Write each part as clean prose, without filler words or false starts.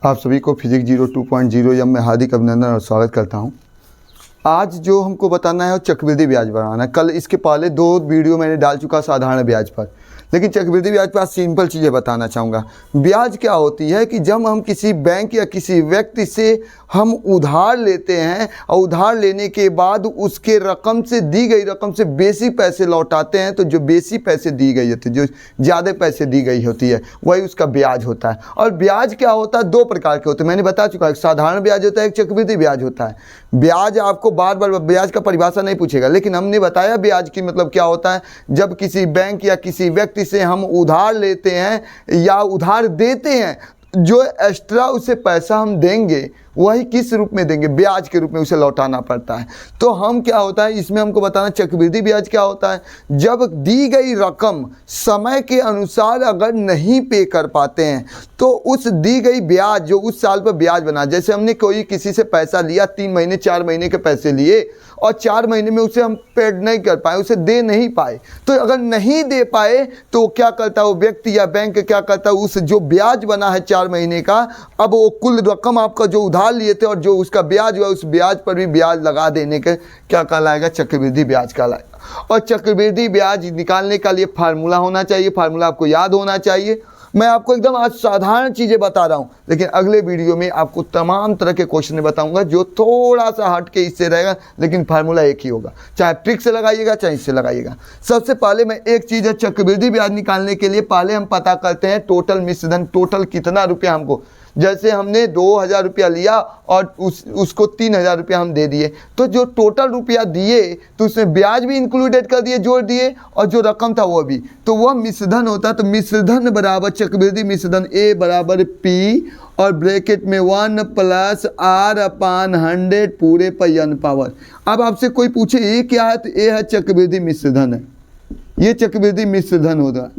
आप सभी को फिजिक्स 02.0 में हार्दिक अभिनंदन और स्वागत करता हूं। आज जो हमको बताना है वो चक्रवृद्धि ब्याज बढ़ाना है। कल इसके पहले 2 वीडियो मैंने डाल चुका साधारण ब्याज पर, लेकिन चक्रवृद्धि ब्याज पर सिंपल चीज़ें बताना चाहूँगा। ब्याज क्या होती है कि जब हम किसी बैंक या किसी व्यक्ति से हम उधार लेते हैं और उधार लेने के बाद उसके रकम से दी गई रकम से बेसी पैसे लौटाते हैं, तो जो बेसी पैसे दी गई होती है, जो ज़्यादा पैसे दी गई होती है, वही उसका ब्याज होता है। और ब्याज क्या होता है, 2 प्रकार के होते हैं, मैंने बता चुका है। एक साधारण ब्याज होता है, एक चक्रवृद्धि ब्याज होता है। ब्याज आपको बार बार ब्याज का परिभाषा नहीं पूछेगा, लेकिन हमने बताया ब्याज की मतलब क्या होता है। जब किसी बैंक या किसी व्यक्ति से हम उधार लेते हैं या उधार देते हैं, जो एक्स्ट्रा उसे पैसा हम देंगे वही किस रूप में देंगे, ब्याज के रूप में उसे लौटाना पड़ता है। तो हम क्या होता है इसमें हमको बताना, चक्रवृद्धि ब्याज क्या होता है। जब दी गई रकम समय के अनुसार अगर नहीं पे कर पाते हैं तो उस दी गई ब्याज जो उस साल पर ब्याज बना, जैसे हमने कोई किसी से पैसा लिया, 3 महीने 4 महीने के पैसे लिए और 4 महीने में उसे हम पेड नहीं कर पाए, उसे दे नहीं पाए, तो अगर नहीं दे पाए तो क्या करता है वो व्यक्ति या बैंक क्या करता है, उस जो ब्याज बना है 4 महीने का, अब वो कुल रकम आपका जो उधार लिए थे और जो उसका ब्याज हुआ उस ब्याज पर भी ब्याज लगा देने के क्या कहलाएगा, चक्रवृद्धि ब्याज कहलाएगा। और चक्रवृद्धि ब्याज निकालने का लिए फार्मूला होना चाहिए, फार्मूला आपको याद होना चाहिए। मैं आपको एकदम आज साधारण चीज़ें बता रहा हूं, लेकिन अगले वीडियो में आपको तमाम तरह के क्वेश्चन बताऊंगा जो थोड़ा सा हट के इससे रहेगा, लेकिन फार्मूला एक ही होगा, चाहे ट्रिक से लगाइएगा चाहे इससे लगाइएगा। सबसे पहले मैं एक चीज़ है, चक्रवृद्धि ब्याज निकालने के लिए पहले हम पता करते हैं टोटल मिश्र धन, टोटल कितना रुपया हमको। जैसे हमने 2000 रुपया लिया और उसको 3000 रुपया हम दे दिए, तो जो टोटल रुपया दिए तो उसमें ब्याज भी इंक्लूडेड कर दिए, जोड़ दिए, और जो रकम था वो भी, तो वह मिश्रधन होता है। तो मिश्रधन बराबर चक्रवृद्धि मिश्रधन ए बराबर पी और ब्रैकेट में 1 + R/100 पूरे पर n पावर। अब आपसे कोई पूछे ये क्या है, तो ये है चक्रवृद्धि मिश्रधन है, ये चक्रवृद्धि मिश्रधन होगा।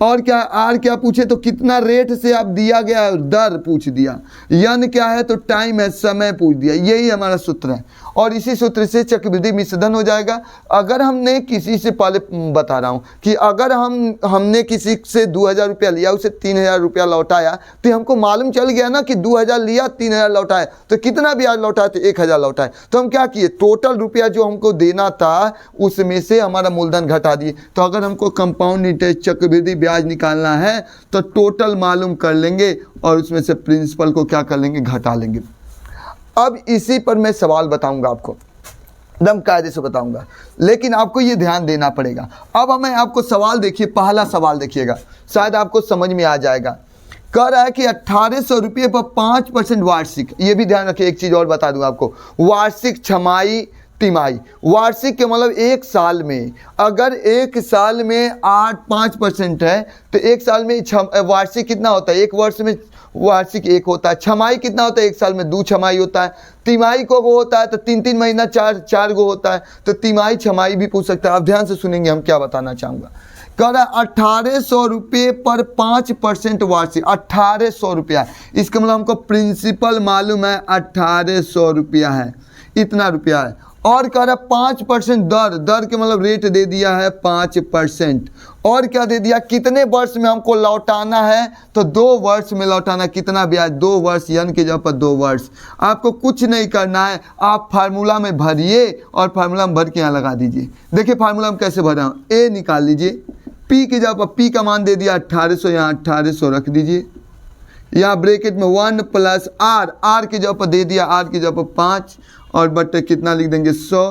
और क्या आर क्या पूछे तो कितना रेट से आप दिया गया दर पूछ दिया, यन क्या है तो टाइम है, समय पूछ दिया, यही हमारा सूत्र है। और इसी सूत्र से चक्रवृद्धि मिश्रधन हो जाएगा। अगर हमने किसी से, पहले बता रहा हूँ कि अगर हमने किसी से 2000 रुपया लिया, उसे 3000 रुपया लौटाया, तो हमको मालूम चल गया ना कि 2000 लिया 3000 लौटाया, तो कितना ब्याज लौटाया, तो 1000 लौटाया। तो हम क्या किए, टोटल रुपया जो हमको देना था उसमें से हमारा मूलधन घटा दिए। तो अगर हमको कंपाउंड इंटरेस्ट चक्रवृद्धि ब्याज निकालना है तो टोटल मालूम कर लेंगे और उसमें से प्रिंसिपल को क्या कर लेंगे, घटा लेंगे। अब इसी पर मैं सवाल बताऊंगा आपको, एकदम कायदे से बताऊंगा, लेकिन आपको ये ध्यान देना पड़ेगा। अब मैं आपको सवाल देखिए, पहला सवाल देखिएगा, शायद आपको समझ में आ जाएगा। कह रहा है कि 1800 रुपये पर 5% वार्षिक, ये भी ध्यान रखिए। एक चीज़ और बता दूंगा आपको, वार्षिक, छमाही, तिमाही। वार्षिक के मतलब 1 साल में, अगर 1 साल में 5% है तो 1 साल में वार्षिक कितना होता है, 1 वर्ष में वार्षिक 1 होता है। छमाही कितना होता है, 1 साल में 2 छमाही होता है। तिमाही को वो होता है तो 3-3 महीना 4 गो होता है, तो तिमाही छमाही भी पूछ सकता है। आप ध्यान से सुनेंगे हम क्या बताना चाहूँगा। कह रहा है 1800 रुपये पर 5% वार्षिक, 1800 रुपया, इसका मतलब हमको प्रिंसिपल मालूम है 1800 रुपया है, इतना रुपया है। और कह रहा है 5% दर के मतलब रेट दे दिया है 5%, और क्या दे दिया, कितने वर्ष में हमको लौटाना है, तो 2 वर्ष में लौटाना। कितना ब्याज, 2 वर्ष, यन के जगह पर 2 वर्ष। आपको कुछ नहीं करना है, आप फार्मूला में भरिए और फार्मूला में भर के यहाँ लगा दीजिए। देखिए फार्मूला में कैसे भर रहा हूँ, ए निकाल लीजिए, पी की जगह पर पी का मान दे दिया 1800, यहाँ 1800 रख दीजिए, यहाँ ब्रैकेट में 1 + R की जगह पर दे दिया, R की जगह पर 5 और बटे कितना लिख देंगे 100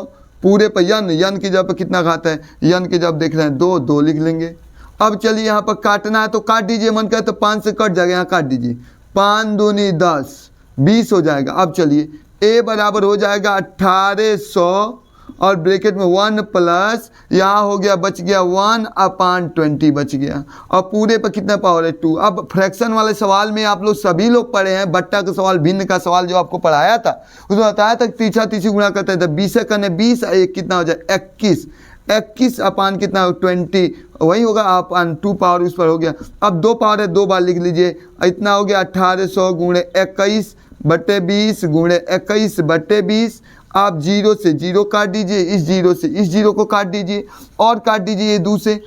पूरे पर यन की जगह पर कितना खाता है, यन की जगह देख रहे हैं 2 लिख लेंगे। अब चलिए यहाँ पर काटना है तो काट दीजिए, मन करे तो 5 से कट जाएगा, यहाँ काट दीजिए, 5 दूनी 10, 20 हो जाएगा। अब चलिए ए बराबर हो जाएगा 1800 और ब्रैकेट में 1 + यहाँ हो गया, बच गया 1/20 बच गया, और पूरे पर कितना पावर है 2। अब फ्रैक्शन वाले सवाल में आप लोग सभी लोग पढ़े हैं, बट्टा का सवाल, भिन्न का सवाल जो आपको पढ़ाया था उसमें बताया था तीसरा गुणा करते थे, 20 करने 20, 1 कितना हो जाए 21, 21 अपान कितना हो 20, वही होगा अपान 2 पावर उस पर हो गया। अब 2 पावर है, 2 बार लिख लीजिए, इतना हो गया 1800 × 21 बटे 20 × 21 बटे 20 आप जीरो से जीरो काट दीजिए, इस जीरो से इस जीरो को काट दीजिए और काट दीजिए ये दू से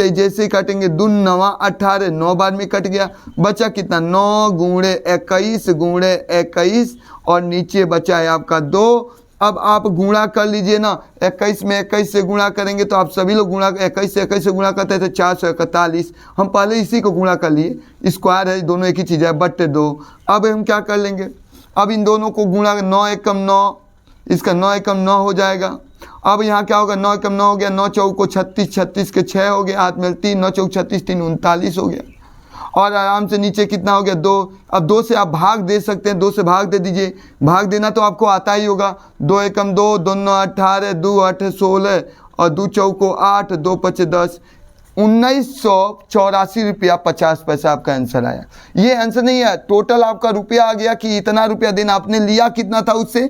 जैसे ही काटेंगे 2 9 18, 9 बार में कट गया। बचा कितना 9 गुणे 21 और नीचे बचा है आपका 2। अब आप गुणा कर लीजिए ना, 21 में 21 से गुणा करेंगे तो आप सभी लोग गुणा 21 से 21 से गुणा करते हैं तो 441। हम पहले इसी को गुणा कर लिए, स्क्वायर है, दोनों एक ही चीज़ है, बट्टे 2। अब हम क्या कर लेंगे, अब इन दोनों को गुणा 9 एकम 9, इसका 9 एकम 9 हो जाएगा। अब यहाँ क्या होगा 9 एकम 9 हो गया, 9 चौको 36, 36 के 6 हो गया, हाथ में 3, 9 चौक 36, 3 39 हो गया। और आराम से नीचे कितना हो गया 2। अब 2 से आप भाग दे सकते हैं, 2 से भाग दे दीजिए, भाग देना तो आपको आता ही होगा। 2 एकम 2, 2 9 18, 2 8 16 और 2 चौको 8, 2 5 10, 1984 रुपया 50 पैसा आपका आंसर आया। ये आंसर नहीं है, टोटल आपका रुपया आ गया कि इतना रुपया देना। आपने लिया कितना था उससे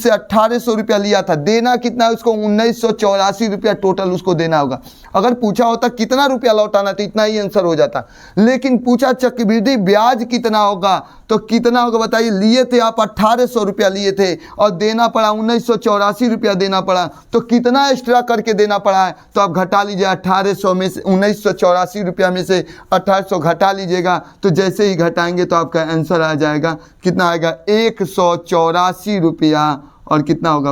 1800 रुपया लिया था, देना कितना है उसको 1984 रुपया टोटल उसको देना होगा। अगर पूछा होता कितना रुपया लौटाना तो इतना ही आंसर हो जाता, लेकिन पूछा चक्रवृद्धि ब्याज कितना होगा तो कितना होगा बताइए। लिए थे आप 1800 रुपया लिए थे और देना पड़ा 1984 रुपया देना पड़ा, तो कितना एक्स्ट्रा करके देना पड़ा है तो आप घटा लीजिए 1800 में से 1984 रुपया में से 1800 घटा लीजिएगा। तो जैसे ही घटाएंगे तो आपका आंसर आ जाएगा, कितना आएगा 184 रुपया और कितना होगा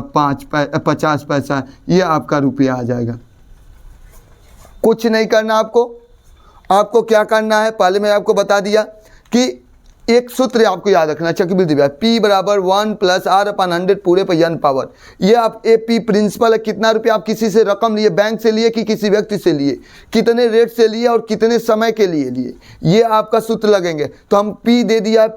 50 पैसा, ये आपका रुपया आ जाएगा। कुछ नहीं करना आपको क्या करना है, पहले मैं आपको बता दिया कि एक सूत्र आपको याद रखना चक्रवृद्धि ब्याज, P बराबर 1 + R/100 पूरे पर n पावर। ये आप AP प्रिंसिपल है, कितना रुपया आप किसी से रकम लिए, बैंक से लिए कि किसी व्यक्ति से लिए, कितने रेट से लिए और कितने समय के लिए लिए, ये आपका सूत्र लगेंगे। तो हम P दे दिया,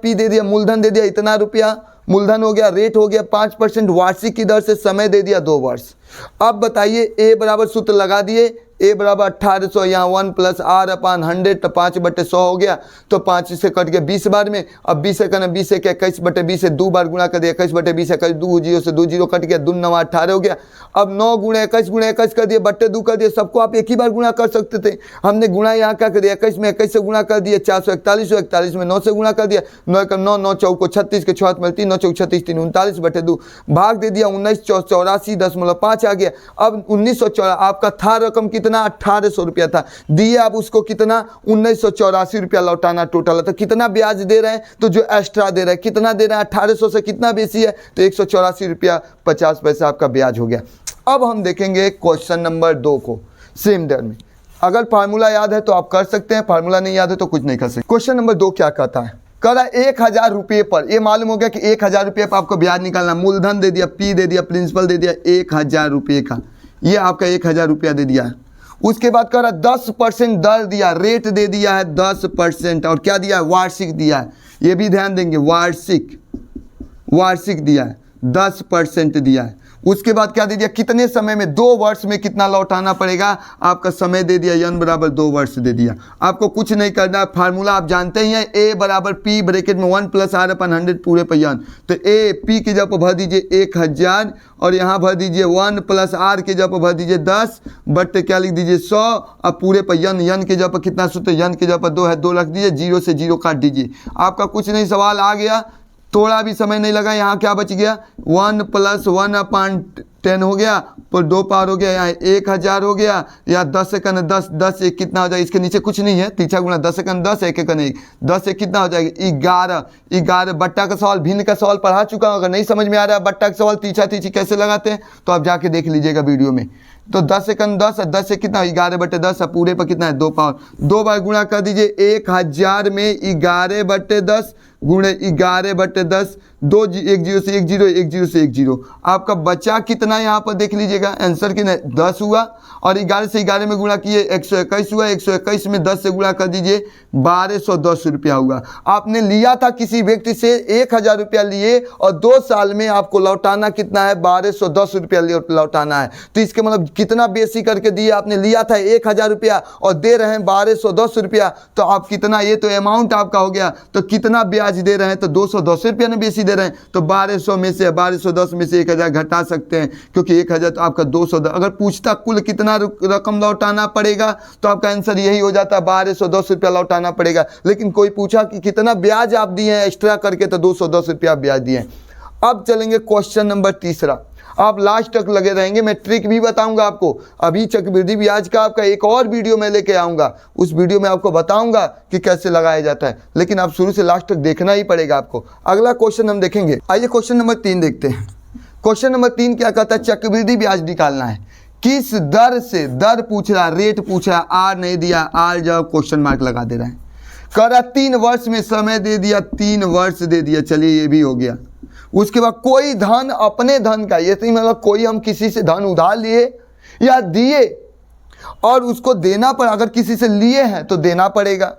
मूलधन दे दिया इतना रुपया, मूलधन हो गया, रेट हो गया 5% वार्षिक की दर से, समय दे दिया 2 वर्ष। अब बताइए A बराबर सूत्र लगा दिए, A बराबर 1800, यहाँ 1 + R/100 तो 5/100 हो गया, तो 5 से कट गया 20 बार में। अब 20 से करना 20 से 21/20 से 2 बार गुणा कर दिया, 21/20 21, 2 0 से 2 0 कट गया, 2 9 18 हो गया। अब 9 गुणे 21 कर दिए, बट्टे 2 कर दिए, सबको आप एक ही बार गुणा कर सकते थे। हमने गुणा यहाँ क्या कर दिया 21 में 21 से गुणा कर दिया, 441, 41 में 9 से गुणा कर दिया, 9 एकम 9, 9 चौको 36 के 6 में 3, 9 चौक 36, 3 39/2 भाग दे दिया 1984.5 आ गया। अब 1984 आपका था रकम कितना 1800 रुपया था, दिए आप उसको कितना 1984 रुपया लौटाना टोटल है। तो कितना ब्याज दे रहे हैं, तो जो एक्स्ट्रा दे रहे हैं कितना दे रहे हैं 1800 से कितना बेसी है तो 184 रुपया 50 पैसा आपका ब्याज हो गया। अब हम देखेंगे क्वेश्चन नंबर 2 को सेम दर में। अगर फार्मूला याद है तो आप कर सकते हैं, फार्मूला नहीं याद है तो कुछ नहीं कर सकते। क्वेश्चन नंबर 2 क्या कहता है, कह रहा 1000 रुपये पर, ये मालूम हो गया कि 1000 रुपये पर आपको ब्याज निकालना। मूलधन दे दिया, P दे दिया, प्रिंसिपल दे दिया 1000 रुपये का, ये आपका 1000 रुपया दे दिया है। उसके बाद कह रहा 10% दर दिया, रेट दे दिया है 10% और क्या दिया है वार्षिक दिया है, ये भी ध्यान देंगे, वार्षिक दिया है 10% दिया है। उसके बाद क्या दे दिया कितने समय में, 2 वर्ष में कितना लौटाना पड़ेगा, आपका समय दे दिया n बराबर 2 वर्ष दे दिया। आपको कुछ नहीं करना, फार्मूला आप जानते ही हैं, A बराबर P ब्रैकेट में 1 + R/100 पूरे पर n। तो A P की जगह पर भर दीजिए 1000 और यहाँ भर दीजिए 1 + R की जगह पर भर दीजिए 10 बट क्या लिख दीजिए 100। अब पूरे पर n की जगह पर कितना सूत्र, n की जगह पर 2 है, 2 रख दीजिए, 0 से 0 काट दीजिए। आपका कुछ नहीं, सवाल आ गया, थोड़ा भी समय नहीं लगा। यहाँ क्या बच गया 1 + 1/10 हो गया, पर 2 पार हो गया, यहाँ 1000 हो गया, या 10 सेकंड 10 10 एक कितना हो जाएगा, इसके नीचे कुछ नहीं है, 3 गुणा 10 सेकंड 10 1 1 1 10 एक कितना हो जाएगा 11 बट्टा का सवाल, भिन्न का सवाल पढ़ा चुका हूँ। अगर नहीं समझ में आ रहा है बट्टा का सवाल तीछी कैसे लगाते हैं तो आप जाके देख लीजिएगा वीडियो में। तो 10 सेकंड 10 है, 10 से कितना 11/10 है, पूरे पर कितना है 2 पावर, 2 बार गुणा कर दीजिए 1000 में 11/10 गुणे 11/10, 2 1 0 से 1 0 1 0 से 1 0। आपका बचा कितना यहाँ पर देख लीजिएगा, आंसर कितना 10 हुआ और 11 से 11 में गुणा किए 121 हुआ, 121 में 10 से गुणा कर दीजिए 1210 रुपया हुआ। आपने लिया था किसी व्यक्ति से 1000 रुपया लिए और 2 साल में आपको लौटाना कितना है 1210 रुपया लौटाना है। तो इसके मतलब कितना बेसी करके दिए, आपने लिया था 1000 रुपया और दे रहे हैं 1210 रुपया, तो आप कितना, ये तो अमाउंट आपका हो गया, तो कितना ब्याज दे रहे हैं तो 210 रुपया ने बेसी दे रहे हैं। तो 1200 में से 1210 में से 1000 घटा सकते हैं, क्योंकि 1000 तो आपका 210। अगर पूछता कुल कितना रकम लौटाना पड़ेगा तो आपका आंसर यही हो जाता 1210 रुपया लौटाना पड़ेगा। लेकिन कोई पूछा कि कितना ब्याज आप दिए हैं एक्स्ट्रा करके तो 210 रुपया ब्याज दिए हैं। अब चलेंगे क्वेश्चन नंबर तीसरा। आप लास्ट तक लगे रहेंगे, मैं ट्रिक भी बताऊंगा आपको। अभी चक्रवृद्धि ब्याज का आपका एक और वीडियो मैं लेके आऊँगा, उस वीडियो में आपको बताऊंगा कि कैसे लगाया जाता है, लेकिन आप शुरू से लास्ट तक देखना ही पड़ेगा आपको। अगला क्वेश्चन हम देखेंगे। आइए क्वेश्चन नंबर 3 देखते हैं। क्वेश्चन नंबर 3 क्या कहता है, चक्रवृद्धि ब्याज निकालना है। किस दर से, दर पूछ रहा, रेट पूछ रहा, आर नहीं दिया, आर जब क्वेश्चन मार्क लगा दे रहा है। कह रहा 3 वर्ष में समय दे दिया, 3 वर्ष दे दिया, चलिए ये भी हो गया। उसके बाद कोई धन अपने धन का, ये नहीं मतलब कोई हम किसी से धन उधार लिए या दिए और उसको देना पड़ा। अगर किसी से लिए हैं तो देना पड़ेगा,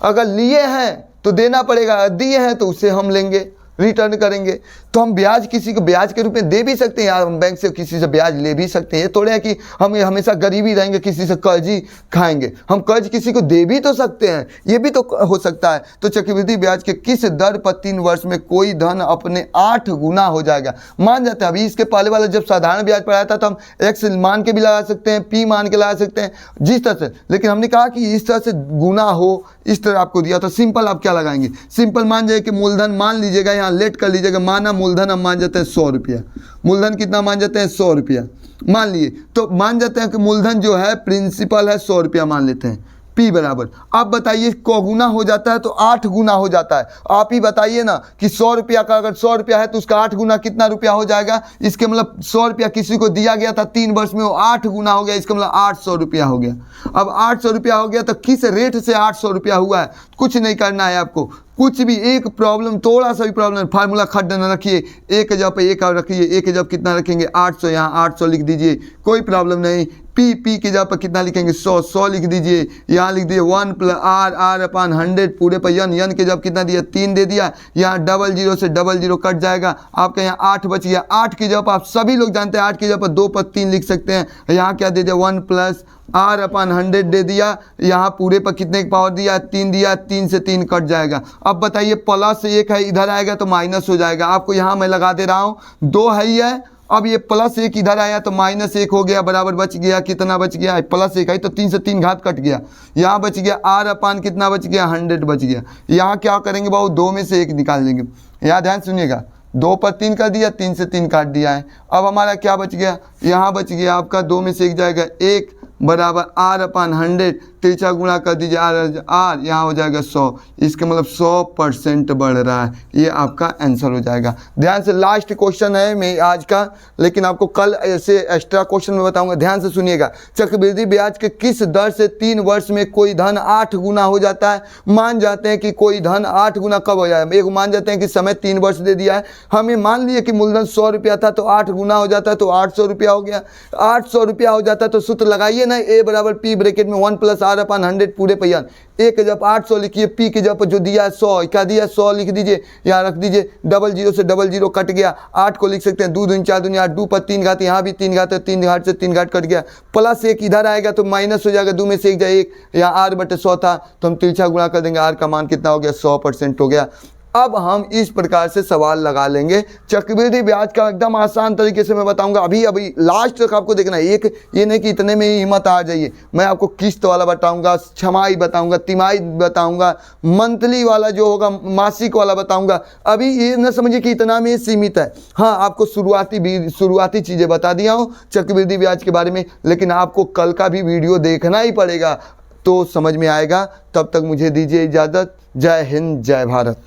अगर लिए हैं तो देना पड़ेगा, दिए हैं तो उससे हम लेंगे, रिटर्न करेंगे। तो हम ब्याज किसी को ब्याज के रूप में दे भी सकते हैं यार, हम बैंक से किसी से ब्याज ले भी सकते हैं। ये थोड़े है कि हम हमेशा गरीबी रहेंगे, किसी से कर्ज ही खाएंगे। हम कर्ज किसी को दे भी तो सकते हैं, ये भी तो हो सकता है। तो चक्रवृद्धि ब्याज के किस दर पर 3 वर्ष में कोई धन अपने 8 गुना हो जाएगा। मान जाते हैं, अभी इसके पहले वाला जब साधारण ब्याज पढ़ाया था तो हम एक्स मान के भी लगा सकते हैं, पी मान के लगा सकते हैं, जिस तरह से, लेकिन हमने कहा कि इस तरह से गुना हो, इस तरह आपको दिया। तो सिंपल आप क्या लगाएंगे, सिंपल मान जाए कि मूलधन मान लीजिएगा, यहाँ लेट कर लीजिएगा। माना मूलधन हम मान जाते हैं 100 रुपया, मूलधन कितना मान जाते हैं 100 रुपया मान लिए। तो मान जाते हैं कि मूलधन जो है प्रिंसिपल है 100 रुपया मान लेते हैं, P बराबर। अब बताइए को गुना हो जाता है तो 8 गुना हो जाता है। आप ही बताइए ना कि 100 रुपया का अगर 100 रुपया है तो उसका 8 गुना कितना रुपया हो जाएगा। इसके मतलब 100 रुपया किसी को दिया गया था 3 वर्ष में, वो 8 गुना हो गया, इसका मतलब 800 रुपया हो गया। अब 800 रुपया हो गया तो किस रेट से 800 रुपया हुआ है, कुछ नहीं करना है आपको, कुछ भी। एक प्रॉब्लम, थोड़ा सा भी प्रॉब्लम, फार्मूला खड्ड न रखिए, एक जगह पे एक और रखिए, एक जगह कितना रखेंगे 800, यहाँ 800 लिख दीजिए, कोई प्रॉब्लम नहीं। पी की जगह पर कितना लिखेंगे 100 लिख दीजिए, यहाँ लिख दिए 1 + r अपान 100 पूरे पर यन के जब कितना दिया 3 दे दिया, यहाँ 00 से 00 कट जाएगा, आपका यहाँ 8 बच गया। 8 की जगह पर आप सभी लोग जानते हैं 8 की जगह पर 2 पर 3 लिख सकते हैं। यहाँ क्या दे दिया 1 + r अपान 100 दे दिया, यहाँ पूरे पर कितने की पावर दिया 3 दिया, 3 से 3 कट जाएगा। अब बताइए प्लस 1 है, इधर आएगा तो माइनस हो जाएगा। आपको यहाँ मैं लगा दे रहा हूँ 2 है ही है, अब ये प्लस 1 इधर आया तो -1 हो गया, बराबर बच गया, कितना बच गया प्लस 1 है तो 3 से 3 घात कट गया, यहाँ बच गया r अपान कितना बच गया 100 बच गया। यहाँ क्या करेंगे बाबू 2 में से 1 निकाल देंगे, यहाँ ध्यान सुनिएगा, 2 पर 3 कर दिया, 3 से 3 काट दिया है। अब हमारा क्या बच गया, यहाँ बच गया आपका 2 में से 1 जाएगा 1 बराबर r अपान 100, तिरछा गुणा कर दीजिए r यहाँ हो जाएगा 100, इसका मतलब 100% बढ़ रहा है, ये आपका आंसर हो जाएगा। ध्यान से, लास्ट क्वेश्चन है मैं आज का, लेकिन आपको कल ऐसे एक्स्ट्रा क्वेश्चन में बताऊंगा, ध्यान से सुनिएगा। चक्रवृद्धि ब्याज के किस दर से 3 वर्ष में कोई धन 8 गुना हो जाता है। मान जाते हैं कि कोई धन 8 गुना कब हो जाए, एक मान जाते हैं कि समय 3 वर्ष दे दिया है, हमें मान लिया कि मूलधन 100 रुपया था तो 8 गुना हो जाता है तो 800 रुपया हो गया। 800 रुपया हो जाता है तो सूत्र लगाइए ना, A बराबर P ब्रैकेट में 1 + r अपान 100 पूरे पर यन, ए के जब 800 लिखिए, P के जब जो दिया है 100, क्या दिया 100 लिख दीजिए, यहाँ रख दीजिए, 00 से 00 कट गया, 8 को लिख सकते हैं 2 दूनी 4 दूनी 8, 2 पर 3 घात, यहाँ भी 3 घात है, 3 घाट से 3 घाट कट गया, प्लस 1 इधर आएगा तो माइनस हो जाएगा, 2 में से 1 जाए 1, यहाँ r/100 था तो हम तिरछा गुणा कर देंगे, r का मान कितना हो गया 100% हो गया। अब हम इस प्रकार से सवाल लगा लेंगे। चक्रवृद्धि ब्याज का एकदम आसान तरीके से मैं बताऊंगा, अभी लास्ट तक आपको देखना है, एक ये नहीं कि इतने में ही हिम्मत आ जाइए। मैं आपको किस्त वाला बताऊंगा, छमाही बताऊंगा, तिमाही बताऊंगा, मंथली वाला जो होगा मासिक वाला बताऊंगा। अभी ये न समझिए कि इतना में सीमित है, हाँ आपको शुरुआती चीज़ें बता दिया हूँ चक्रवृद्धि ब्याज के बारे में, लेकिन आपको कल का भी वीडियो देखना ही पड़ेगा तो समझ में आएगा। तब तक मुझे दीजिए इजाज़त। जय हिंद, जय भारत।